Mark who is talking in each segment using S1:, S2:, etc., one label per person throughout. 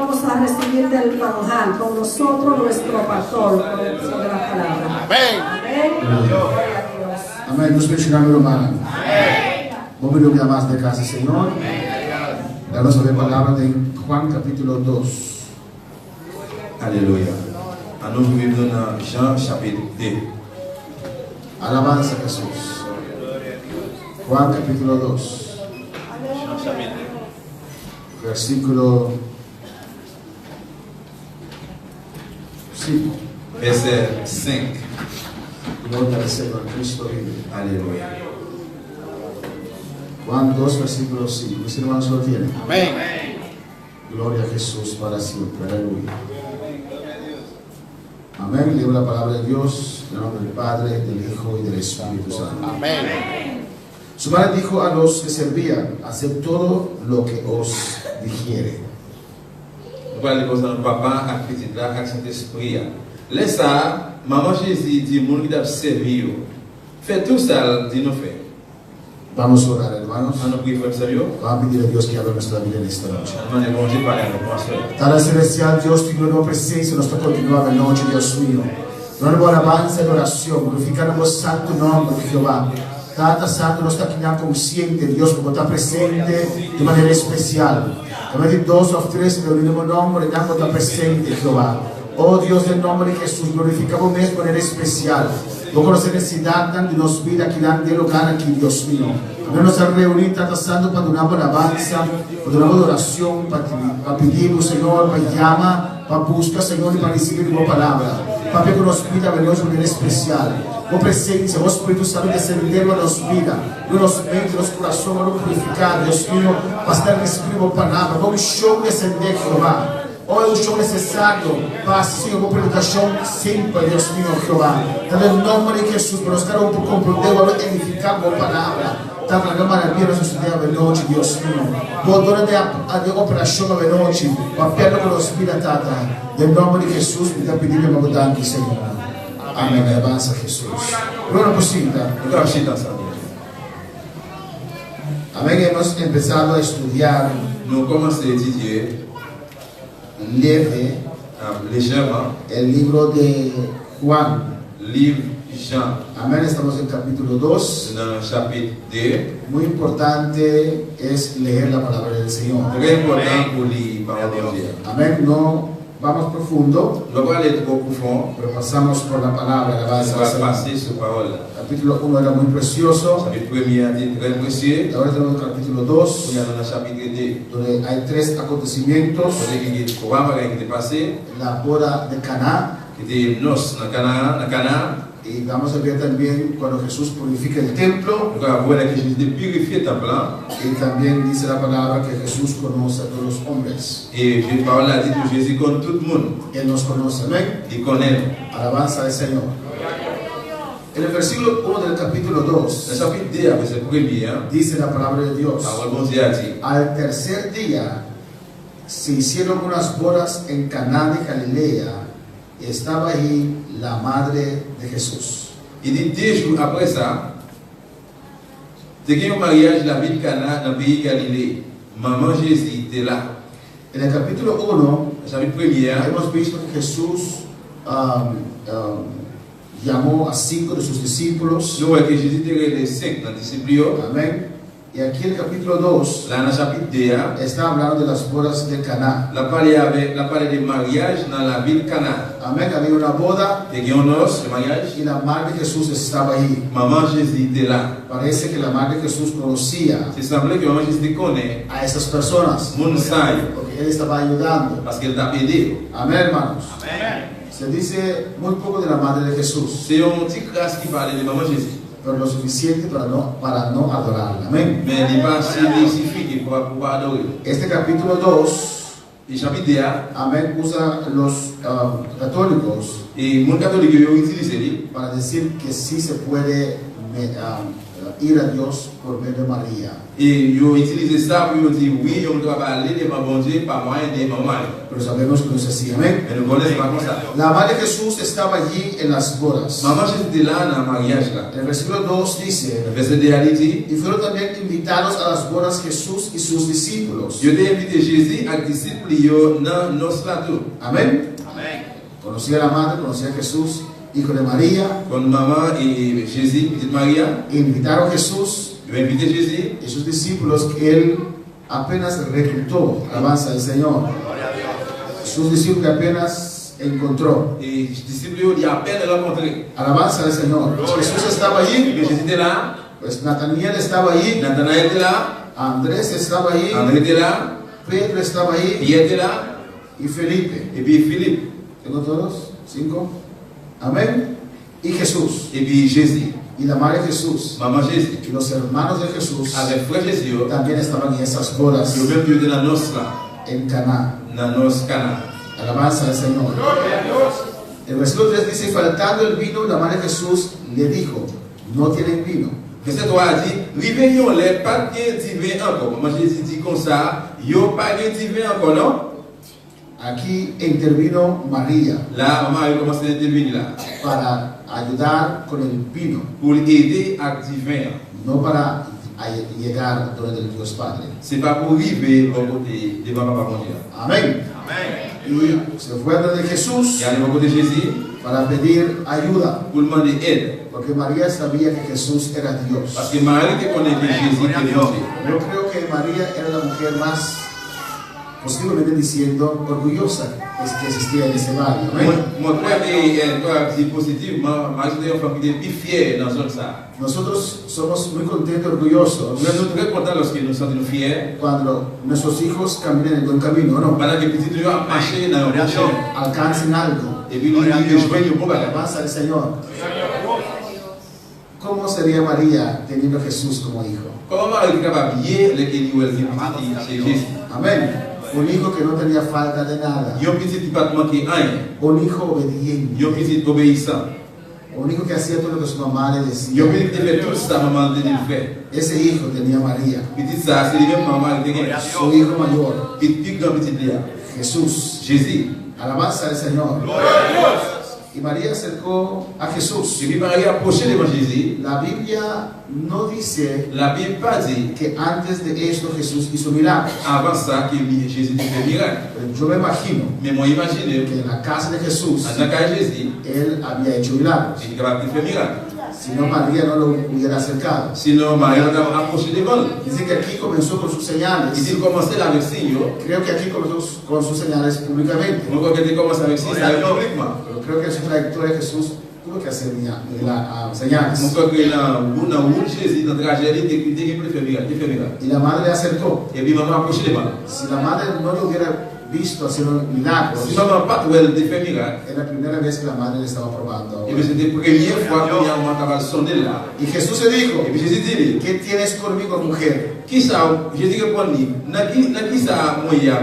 S1: vamos a recibir del manjar con nosotros nuestro pastor con el uso de la palabra.
S2: Amén.
S1: Amén. Gloria a Dios.
S3: Amén. Dios bendiga, mi hermano. Vamos a ver un día más de casa, Señor. Vamos a ver palabra de Juan capítulo 2.
S4: Alléluia. Nous vivons dans Jean chapitre 2.
S3: Alabanza a Jesús. Juan capítulo 2. Versículo 5.
S4: Verset 5.
S3: Gloria al Señor, Cristo vive.
S4: Alléluia.
S3: Juan 2, versículo 5. Mis hermanos lo tienen.
S2: Amén.
S3: Gloria a Jesús para siempre. Aleluya. Amén. Leo la palabra de Dios en el nombre del Padre, del Hijo y del Espíritu Santo.
S2: Amén.
S3: Su madre dijo a los que servían: haced todo lo que os dijere.
S4: Nous parlons de notre papa, à petit là, à Saint-Esprit. Laisse ça, maman Jésus dit, mon qui t'a servi. Fais tout ça, dit nous fait.
S3: Vamos a orar, hermanos.
S4: On nous prie, frère Samuel.
S3: Vamos a pedir a Dios que abra nuestra vida en esta noche.
S4: On demande bon Dieu parler avec moi, frère.
S3: Padre celestial, Dios, tu nueva presencia en nuestra continuada noche, Dios mío. Nueva alabanza y oración, glorificamos santo nombre de Jehová. Cada santo no está aquí ya consciente, Dios, porque está presente de manera especial. También dos o tres en el mismo nombre, Dios está presente, Jehová. Oh Dios, del nombre de Jesús, glorificamos de manera especial. No conoce necesidad de nos vida aquí de lugar aquí, Dios mío. También nos han reunido tanto santo para una alabanza, para una adoración, para pedir, Señor, para llamar, para buscar, Señor, y para recibir tu palabra. Papi, que nos vida, venimos de manera especial. Oh presencia, oh Espíritu Santo, descendiendo a nos vida, nos mentes, nos corazones, nos purificar, Dios mío, para estar recibir palabra. Vamos show descender, Jehová. Hoy es un show necesario para así una predicación simple, Dios mío, Jehová. En el nombre de Jesús, para nos dar un poco comprender, vamos a edificar tu palabra. Está la maravilla de su día de noche, Dios mío. Botón de operación de noche, papel que nos pida, Tata. En el nombre de Jesús, me pedimos que me dan, Señor. Amén. Alabanza a Jesús. Bueno, pues sí, amén. Hemos empezado a estudiar.
S4: Nous commençons à étudier légèrement
S3: el libro de Juan.
S4: Livre Jean.
S3: Amén. Estamos en capítulo 2.
S4: Dans le chapitre 2.
S3: Muy importante es leer la palabra del Señor.
S4: Très important pour lire la parole de Dieu.
S3: Amén. No vamos profundo,
S4: Nous allons aller trop profond.
S3: pero pasamos por la palabra.
S4: On va passer sur parole.
S3: Capítulo 1 era muy precioso.
S4: Chapitre 1 est très précieux.
S3: Ahora tenemos el capítulo 2,
S4: On est dans le chapitre 2.
S3: donde hay tres acontecimientos.
S4: Qui était passé,
S3: La boda de Caná.
S4: qui était noces dans Cana.
S3: Y vamos a ver también cuando Jesús purifica el templo.
S4: Nous allons voir que Jésus purifié le temple.
S3: Y también dice la palabra que Jesús conoce a todos los hombres.
S4: Et la parole a dit que Jésus connaît tout le monde.
S3: Él nos conoce. Amén.
S4: Il connaît.
S3: Alabanza al Señor. En el versículo 1 del capítulo 2
S4: Le chapitre 2, verset 1,
S3: dice la palabra de Dios:
S4: parole bon Dieu a dit.
S3: al tercer día se hicieron unas bodas en Caná de Galilea y estaba ahí la madre de Jesús.
S4: Il dit 2 jours après ça, il y a eu un mariage dans la ville de Cana, dans le pays de Galilée. Maman Jésus était là.
S3: En el capítulo 1
S4: Le chapitre 1,
S3: hemos visto que Jesús llamó a 5 de sus discípulos.
S4: nous voyons que Jésus était les 5 dans les disciples.
S3: Amén. Y aquí en el capítulo 2
S4: Là, dans le chapitre 2,
S3: está hablando de las bodas de Caná.
S4: la parole de mariage dans la ville de Cana.
S3: Amén. Había una boda
S4: Il y a eu un os, le mariage.
S3: y la madre de Jesús estaba ahí.
S4: Maman Jésus était là.
S3: Parece que la madre de Jesús conocía
S4: Il semblait que maman Jésus connaît.
S3: a esas personas
S4: Mon saille,
S3: porque él estaba ayudando.
S4: parce qu'elle t'a aidé.
S3: Amén, hermanos. Se dice muy poco de la madre de Jesús,
S4: C'est une petite grâce qui parlait de maman Jésus.
S3: pero lo suficiente para no adorarla. Amén.
S4: Mais il n'est pas spécifique pour pouvoir adorer.
S3: Este capítulo 2,
S4: Et chapitre 2,
S3: amén, usa los católicos
S4: et mon catholique, ils ont utilisé.
S3: para decir que sí se puede ir a Dios por medio de María.
S4: Et ils ont utilisé ça pour dire oui, on doit aller devant bon Dieu par moyen de maman.
S3: Pero sabemos que no es así. Amén.
S4: Mais nous connaissons pas comme ça.
S3: La madre de Jesús estaba allí en las bodas.
S4: Maman Jésus était là dans le mariage là.
S3: El versículo 2 dice,
S4: Le verset 2 a dit,
S3: y fueron también invitados a las bodas Jesús y sus discípulos.
S4: je t'ai invité Jésus à disciples dans nos plateaux.
S3: Amén. Conocía a la madre, conocía a Jesús, hijo de María.
S4: Con maman et Jésus, petite Maria,
S3: Invitaron a Jesús
S4: ils ont invité Jésus.
S3: y sus discípulos que él apenas reclutó. Alabanza del Señor. Sus discípulos que apenas encontró.
S4: Et les disciples ont dit à peine rencontré.
S3: Alabanza del Señor. Jesús estaba
S4: Et
S3: allí,
S4: Jésus était là,
S3: pues Nataniel estaba allí,
S4: Nathanaël était là,
S3: Andrés estaba allí,
S4: André était là,
S3: Pedro estaba allí
S4: Pierre était là,
S3: y Felipe.
S4: et puis Philippe,
S3: ¿Tengo todos? 5. Amén. Y Jesús.
S4: et puis Jésus,
S3: Y la madre de Jesús.
S4: maman Jésus,
S3: Y los hermanos de Jesús
S4: avec frère Jésus,
S3: también estaban en esas bodas
S4: ils ont même été dans nos là,
S3: en Caná.
S4: dans nos canaux.
S3: Alabanza al Señor. El versículo 3 dice, faltando el vino, la madre de Jesús le dijo, no tienen vino.
S4: Verset 3 a dit, réveillons les pas de divin encore. Maman Jésus dit comme ça, yo pas de divin encore, non?
S3: Aquí intervino María
S4: Là, maman a commencé à intervenir là,
S3: para ayudar con el vino,
S4: pour aider à divin.
S3: no para llegar donde el Dios Padre.
S4: C'est pas pour arriver au côté devant papa mon Dieu.
S3: Amén. Y se fue donde Jesús
S4: Et aller au côté de Jésus
S3: para pedir ayuda,
S4: pour demander aide.
S3: porque María sabía que Jesús era Dios.
S4: Parce que Marie qui connaît que Jésus était bon Dieu.
S3: Yo creo que María era la mujer más, posiblemente diciendo, orgullosa que existía en ese barrio. Amén.
S4: Moi, je crois que c'est positif. Marie était une femme qui était plus fière dans ce ça.
S3: Nosotros somos muy contentos, orgullosos,
S4: Nous sommes très contents lorsque nous sommes fiers.
S3: cuando nuestros hijos caminan en el buen camino, ¿no?
S4: Pendant que les petits doivent marcher dans le bon chemin.
S3: Alcancen algo.
S4: Et puis nous joignons pour bagage.
S3: Alabanza al Señor. ¿Cómo sería María teniendo a Jesús como hijo?
S4: Comment Marie est capable de bien les qui nous chez Jésus?
S3: Amén. Un hijo que no tenía falta de nada.
S4: Il y a un petit qui pas manquer rien.
S3: Un hijo obediente.
S4: Il y a un petit obéissant.
S3: Un hijo que hacía todo lo que su mamá le
S4: Il y a un
S3: decía.
S4: petit qui fait tout ça, maman de le faire.
S3: Ese hijo tenía a María,
S4: Petit ça, c'est le même maman qui est
S3: su hijo mayor,
S4: petit grand petit là.
S3: Jesús.
S4: Jésus.
S3: Alabanza al Señor. Y María acercó a Jesús.
S4: Et puis Marie a approché devant Jésus.
S3: La Biblia no dice
S4: La Bible pas dit
S3: que antes de esto Jesús hizo milagros.
S4: avant ça que Jésus fait miracle.
S3: Pero yo me imagino
S4: Mais moi imagine,
S3: que en la casa de Jesús
S4: dans la cas de Jésus,
S3: él había hecho milagros.
S4: il est capable de faire miracle.
S3: Si no, María no lo hubiera acercado.
S4: Sinon, Marie a approché devant lui.
S3: Dice que aquí comenzó con sus
S4: Il
S3: señales.
S4: dit commencer là avec signe.
S3: Creo que aquí comenzó con sus señales públicamente.
S4: Moi, quand il commence avec signe, c'est publiquement.
S3: Pero creo que en su trayectoria Jesús tuvo que hacer
S4: Mon
S3: señales.
S4: frère, dans le route Jésus, dans le trajet, il était capable de faire miracle.
S3: Y la madre le acercó.
S4: Et puis maman a approché devant lui.
S3: Si la madre no lo hubiera visto haciendo milagros,
S4: Si maman pas trouvé de faire miracle,
S3: era la primera vez que la madre le estaba probando.
S4: et puis c'était la première fois qu'il y a un moment capable de sonner là.
S3: Y Jesús le dijo,
S4: Et puis Jésus dit,
S3: ¿qué tienes conmigo, mujer?
S4: qui ça, Jésus répond, qui ça, moi, il y a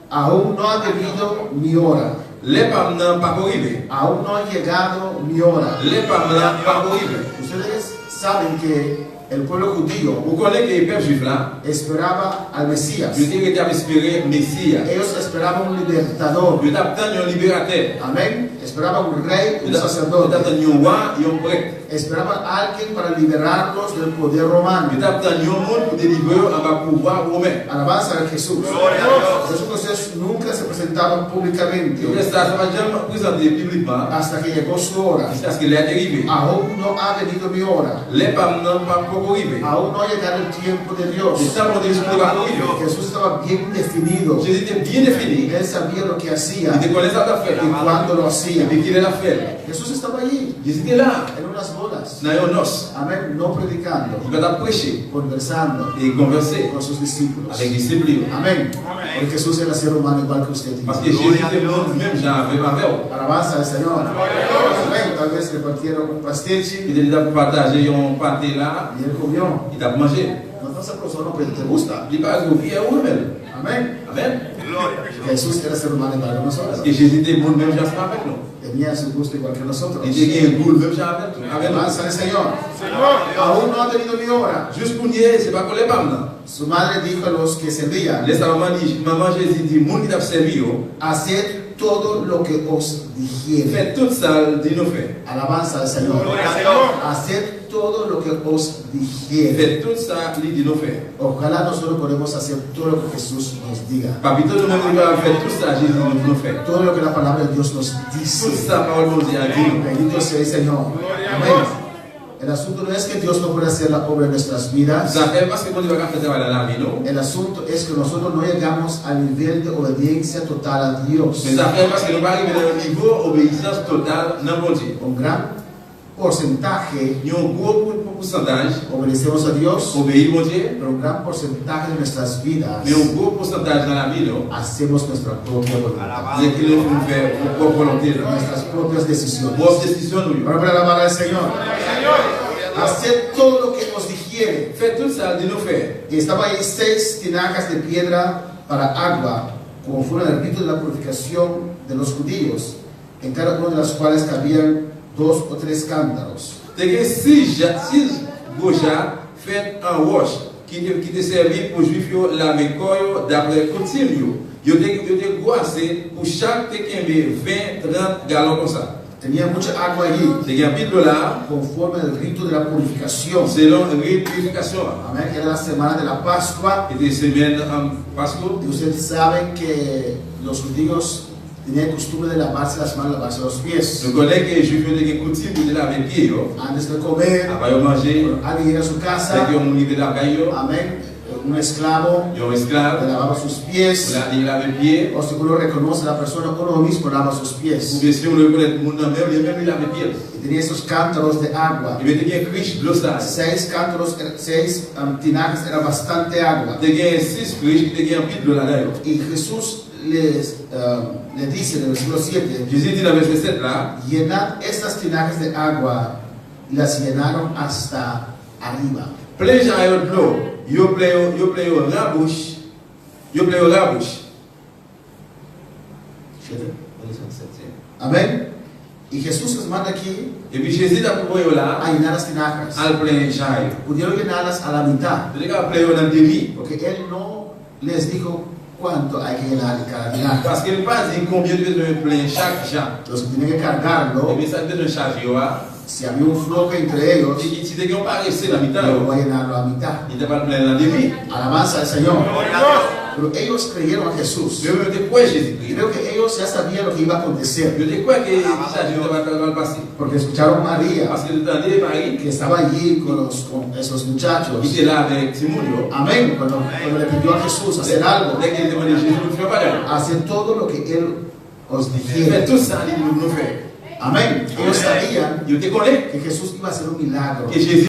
S3: Aún no ha venido mi hora.
S4: les femmes n'ont pas arrivé.
S3: Aún no ha llegado mi hora.
S4: Les femmes n'ont pas arrivé.
S3: Ustedes saben que el pueblo judío
S4: Vous connaissez que les peuples juifs là,
S3: esperaba al Mesías.
S4: je dis que tu as espéré Messie.
S3: Ellos esperaban un libertador.
S4: Je t'attends un libérateur.
S3: Amén. Esperaban un rey,
S4: Je
S3: un
S4: t'attends
S3: sacerdote.
S4: un roi et un prêtre.
S3: Esperaban a alguien para liberarlos del poder romano.
S4: Je t'attends un monde pour délivrer en bas pouvoir romain.
S3: Alabanza a Jesús. Por eso Jesús nunca se presentaban públicamente
S4: Et ça ne va jamais présenter publiquement
S3: hasta que llegó su hora.
S4: jusqu'à ce qu'il est arrivé.
S3: Aún no ha venido mi hora.
S4: Les femmes n'ont pas arrivé.
S3: Aún no ha llegado el tiempo de Dios.
S4: Les femmes ont dit que pas arrivé.
S3: Jesús estaba bien definido.
S4: Jésus était bien défini.
S3: Él sabía lo que hacía
S4: Il te connaissait à faire.
S3: y cuándo lo
S4: Et
S3: hacía.
S4: puis qu'il est la faire.
S3: Jesús estaba allí
S4: Jésus était là,
S3: en unas bodas.
S4: dans un os.
S3: Amén. No predicando,
S4: Il va prêcher
S3: conversando
S4: et converser
S3: con sus discípulos.
S4: avec les disciples.
S3: Amén. Porque Jesús era ser humano igual que usted. y yo.
S4: Parce que Jésus était même genre avec ma mère.
S3: Alabanza al Señor. Amén. Tal vez repartieron un pastelchi
S4: Il a partagé un pâté là,
S3: y él comió.
S4: il a mangé.
S3: No estás acosando, pero te gusta.
S4: Il n'est pas oublié à vous-même.
S3: Amén.
S4: Amen.
S3: Jesús era ser humano igual que nosotros.
S4: Parce que Jésus était bon même genre avec nous.
S3: Tenía su gusto igual que nosotros.
S4: Il était un goût même genre avec nous.
S3: Alabanza al Señor. Aún no ha tenido ni hora.
S4: Juste pour nier, c'est pas qu'on les parle.
S3: Su madre dijo a los que servían:
S4: Laisse ta maman dit, maman Jésus dit, monde qui t'a servi,
S3: haced todo lo que os dijere.
S4: fait tout ça, dit nous fait.
S3: Alabanza al Señor. Haced todo lo que os dijere.
S4: Fait tout ça, dit nous fait.
S3: Ojalá nosotros podamos hacer todo lo que Jesús nos diga.
S4: Papito, nous avons fait tout ça, Jésus nous fait.
S3: Todo lo que la palabra de Dios nos
S4: Tout
S3: dice.
S4: ça, parole de Dieu a dit.
S3: Bendito sea el Señor. Amén. El asunto no es que Dios no pueda hacer la obra en nuestras vidas.
S4: Ça fait parce que quand tu vas faire travail dans la vie, non?
S3: El asunto es que nosotros no llegamos al nivel de obediencia total a Dios.
S4: Mais ça fait parce que nous va arriver à un niveau d'obéissance totale dans mon Dieu.
S3: Un gran porcentaje
S4: Il y a un gros pourcentage
S3: obedecemos a Dios,
S4: obéir mon Dieu,
S3: pero un gran porcentaje de nuestras vidas
S4: mais un gros pourcentage dans la vie, non?
S3: hacemos nuestra propia voluntad,
S4: C'est qu'il nous fait pour propre volonté,
S3: nuestras propias decisiones.
S4: propre décision, nous.
S3: Ahora para alabar al Señor. Hacer todo lo que os dijere.
S4: Fait tout ça, dit nous fait.
S3: Y estaba ahí 6 tinajas de piedra para agua, conforme al rito de la purificación de los judíos, en cada una de las cuales cabían 2 o 3 cántaros.
S4: T'es que six goja fait en roche qui te servi pour juif laver corps d'après coutume. Yo te goassé pour chaque te kembe 20-30 gallons comme ça.
S3: Tenía mucha agua allí,
S4: T'es un pile là
S3: conforme al rito de la purificación.
S4: selon la purification.
S3: Amén. Era la semana de la Pascua.
S4: Et des semaines en Pascua.
S3: Y ustedes saben que los judíos tenían costumbre de lavarse las manos, lavarse los pies.
S4: Je connais que les juifs ont des coutumes de laver pieds.
S3: Antes de comer,
S4: Après de manger,
S3: alguien llega a su
S4: dès
S3: casa,
S4: qu'ils ont livré la caille,
S3: amén, un esclavo
S4: ils ont
S3: le
S4: esclave,
S3: lavaba sus pies.
S4: ils lavent pieds.
S3: O si uno reconoce a la persona, uno mismo lava sus
S4: Ou
S3: pies.
S4: bien si on le connaît, mon même, il même il lave pieds.
S3: Y tenía esos cántaros de agua.
S4: Il mettait bien riche de l'eau sale.
S3: 6 cántaros, 6 tinajas, era bastante agua.
S4: T'es bien 6 riches qui te gagnent pile de la d'ailleurs.
S3: Y Jesús les dice en el versículo 7,
S4: Jésus dit dans le verset 7 là,
S3: llenad estas tinajas de agua, y las llenaron hasta arriba.
S4: plein gens de l'eau, yo plein au rabouche,
S3: Amén. Y Jesús les manda aquí
S4: Et puis Jésus t'a proposé là,
S3: a llenar las tinajas.
S4: al plein gens.
S3: Pudieron llenarlas a la mitad,
S4: Tu qu'à plein au demi,
S3: porque Él no les dijo cuánto hay que llenar de cada tinaja.
S4: parce qu'il pas dit combien tu besoin plein chaque gens.
S3: Los que tienen que cargarlo,
S4: Et puis ça besoin charger là,
S3: si había un floque entre ellos,
S4: et si tu pas resté la mitad,
S3: yo voy a llenarlo a mitad.
S4: il t'a pas plein la demi.
S3: Alabanza al Señor. Pero ellos creyeron a Jesús.
S4: Je me dis quoi Jésus Christ.
S3: Creo que ellos ya sabían lo que iba a acontecer,
S4: Je dis quoi que charger va passer.
S3: porque escucharon a María,
S4: Parce que le temps de Marie,
S3: que estaba allí con esos muchachos.
S4: il était là avec Simon.
S3: Amén. Cuando le pidió a Jesús hacer algo,
S4: Dès qu'il demandait Jésus, ne fais pas d'ailleurs.
S3: hacer todo lo que Él os
S4: Mais
S3: dijera.
S4: tout ça, il nous fait.
S3: Amén. Ellos sabían
S4: Yo te connais
S3: que Jesús iba a hacer un milagro.
S4: que Jésus